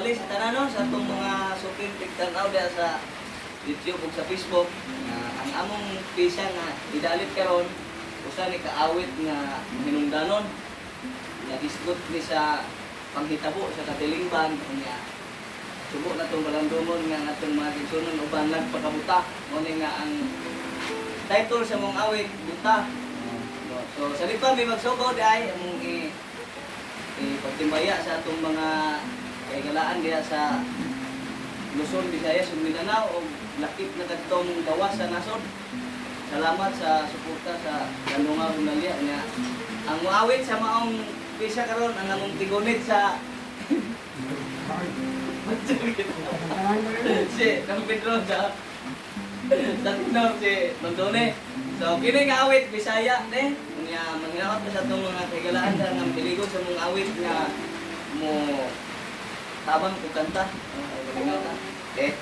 tingali sa tanan sa atong mga supin tigtanaw diha sa YouTube ug sa Facebook nga ang among pisa nga idalit karon usa ni kaawit nga hinungdanon nagisgot ni sa panghitabo sa katilingban kanya subo na itong balandumon nga atong mga kinsunon uban nagpakabuta mo ni nga ang title sa mong awit buta. So sa lipa may magsugod ay among pagtimbaya sa atong mga kaigalaan diha sa Luzon, Visayas ug Mindanao ug lakip na kadtong gawas sa nasod. Salamat sa suporta sa Gandunga Runalia nga ang muawit sa maong pisa karon ang among tigunit sa si Nang Pedro sa Tino si Mondone. So kini nga awit Bisaya ne nya manghinaot sa atong mga kaigalaan sa nga biligod sa mong awit nga mo tabang ko kanta. Okay.